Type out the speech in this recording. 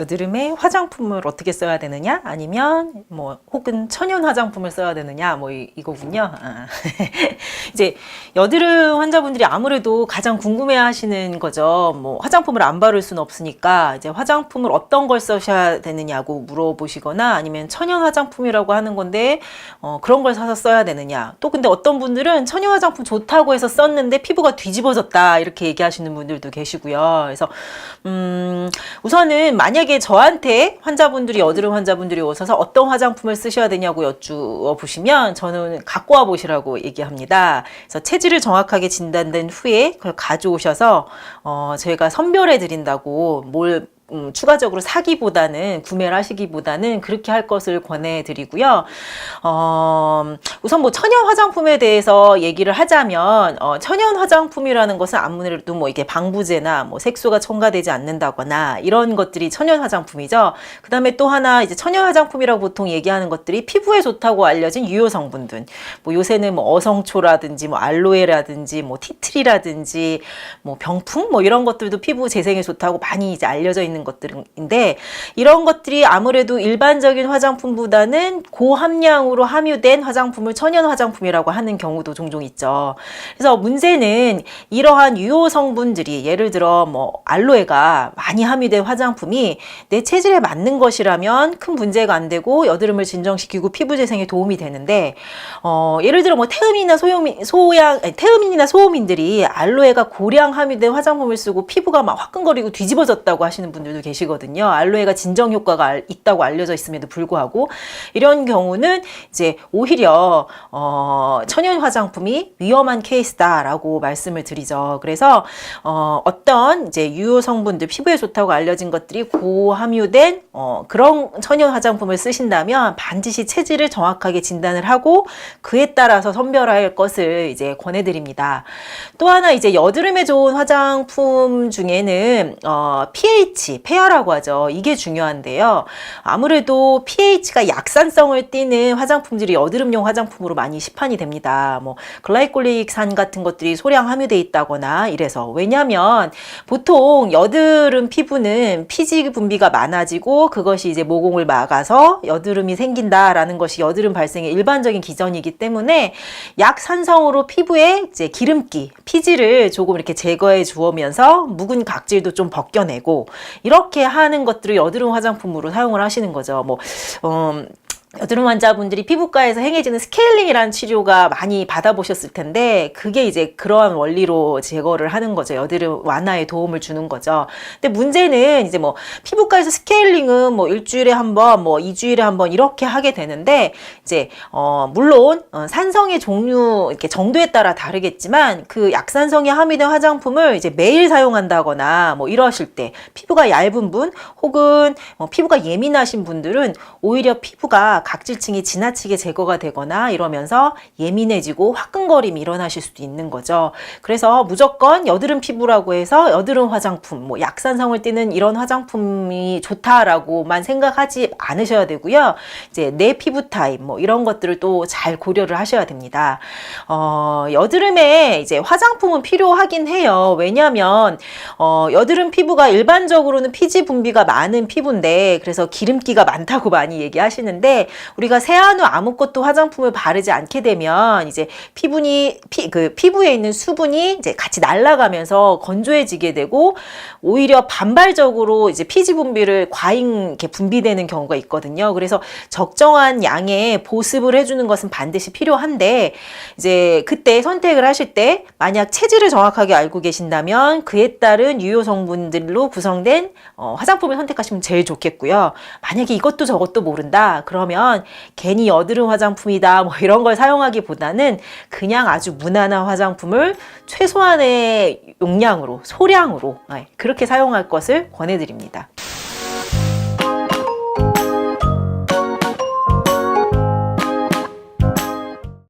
여드름에 화장품을 어떻게 써야 되느냐, 아니면 뭐 혹은 천연 화장품을 써야 되느냐, 뭐 이거군요. 이제 여드름 환자분들이 아무래도 가장 궁금해하시는 거죠. 뭐 화장품을 안 바를 수는 없으니까 이제 화장품을 어떤 걸 써셔야 되느냐고 물어보시거나, 아니면 천연 화장품이라고 하는 건데 그런 걸 사서 써야 되느냐. 또 근데 어떤 분들은 천연 화장품 좋다고 해서 썼는데 피부가 뒤집어졌다 이렇게 얘기하시는 분들도 계시고요. 그래서 우선은 만약에 저한테 여드름 환자분들이 오셔서 어떤 화장품을 쓰셔야 되냐고 여쭈어 보시면 저는 갖고 와 보시라고 얘기합니다. 그래서 체질을 정확하게 진단된 후에 그걸 가져오셔서 저희가 선별해 드린다고, 뭘 추가적으로 사기보다는, 구매를 하시기보다는 그렇게 할 것을 권해드리고요. 우선 뭐 천연 화장품에 대해서 얘기를 하자면, 천연 화장품이라는 것은 아무래도 뭐 이게 방부제나 뭐 색소가 첨가되지 않는다거나 이런 것들이 천연 화장품이죠. 그 다음에 또 하나, 이제 천연 화장품이라고 보통 얘기하는 것들이 피부에 좋다고 알려진 유효 성분들. 뭐 요새는 뭐 어성초라든지 뭐 알로에라든지 뭐 티트리라든지 뭐 병풍 뭐 이런 것들도 피부 재생에 좋다고 많이 이제 알려져 있는 것들인데, 이런 것들이 아무래도 일반적인 화장품보다는 고함량으로 함유된 화장품을 천연 화장품이라고 하는 경우도 종종 있죠. 그래서 문제는 이러한 유효 성분들이, 예를 들어 뭐 알로에가 많이 함유된 화장품이 내 체질에 맞는 것이라면 큰 문제가 안 되고 여드름을 진정시키고 피부 재생에 도움이 되는데, 예를 들어 뭐 태음인이나 소음인들이 알로에가 고량 함유된 화장품을 쓰고 피부가 막 화끈거리고 뒤집어졌다고 하시는 분들도 계시거든요. 알로에가 진정 효과가 있다고 알려져 있음에도 불구하고, 이런 경우는 이제 오히려 천연 화장품이 위험한 케이스다라고 말씀을 드리죠. 그래서 어떤 이제 유효 성분들, 피부에 좋다고 알려진 것들이 고함유된 그런 천연 화장품을 쓰신다면 반드시 체질을 정확하게 진단을 하고 그에 따라서 선별할 것을 이제 권해드립니다. 또 하나, 이제 여드름에 좋은 화장품 중에는 pH라고 하죠. 이게 중요한데요. 아무래도 pH가 약산성을 띠는 화장품들이 여드름용 화장품으로 많이 시판이 됩니다. 뭐 글라이콜릭산 같은 것들이 소량 함유되어 있다거나 이래서. 왜냐하면 보통 여드름 피부는 피지 분비가 많아지고 그것이 이제 모공을 막아서 여드름이 생긴다라는 것이 여드름 발생의 일반적인 기전이기 때문에 약산성으로 피부에 이제 기름기, 피지를 조금 이렇게 제거해 주면서 묵은 각질도 좀 벗겨내고, 이렇게 하는 것들을 여드름 화장품으로 사용을 하시는 거죠. 뭐 여드름 환자분들이 피부과에서 행해지는 스케일링이라는 치료가 많이 받아보셨을 텐데, 그게 이제 그러한 원리로 제거를 하는 거죠. 여드름 완화에 도움을 주는 거죠. 근데 문제는 이제 뭐 피부과에서 스케일링은 뭐 일주일에 한 번, 뭐 2주일에 한 번 이렇게 하게 되는데, 이제 물론 산성의 종류, 이렇게 정도에 따라 다르겠지만 그 약산성이 함유된 화장품을 이제 매일 사용한다거나 뭐 이러실 때, 피부가 얇은 분 혹은 피부가 예민하신 분들은 오히려 피부가 각질층이 지나치게 제거가 되거나 이러면서 예민해지고 화끈거림이 일어나실 수도 있는 거죠. 그래서 무조건 여드름 피부라고 해서 여드름 화장품, 뭐 약산성을 띠는 이런 화장품이 좋다라고만 생각하지 않으셔야 되고요. 이제 내 피부 타입 뭐 이런 것들을 또 잘 고려를 하셔야 됩니다. 여드름에 이제 화장품은 필요하긴 해요. 왜냐하면 여드름 피부가 일반적으로는 피지 분비가 많은 피부인데, 그래서 기름기가 많다고 많이 얘기하시는데, 우리가 세안 후 아무것도 화장품을 바르지 않게 되면 이제 피부에 있는 수분이 이제 같이 날아가면서 건조해지게 되고, 오히려 반발적으로 이제 피지 분비를 과잉 이렇게 분비되는 경우가 있거든요. 그래서 적정한 양의 보습을 해주는 것은 반드시 필요한데, 이제 그때 선택을 하실 때 만약 체질을 정확하게 알고 계신다면 그에 따른 유효 성분들로 구성된 화장품을 선택하시면 제일 좋겠고요. 만약에 이것도 저것도 모른다 그러면 괜히 여드름 화장품이다 뭐 이런 걸 사용하기보다는 그냥 아주 무난한 화장품을 최소한의 용량으로, 소량으로 그렇게 사용할 것을 권해드립니다.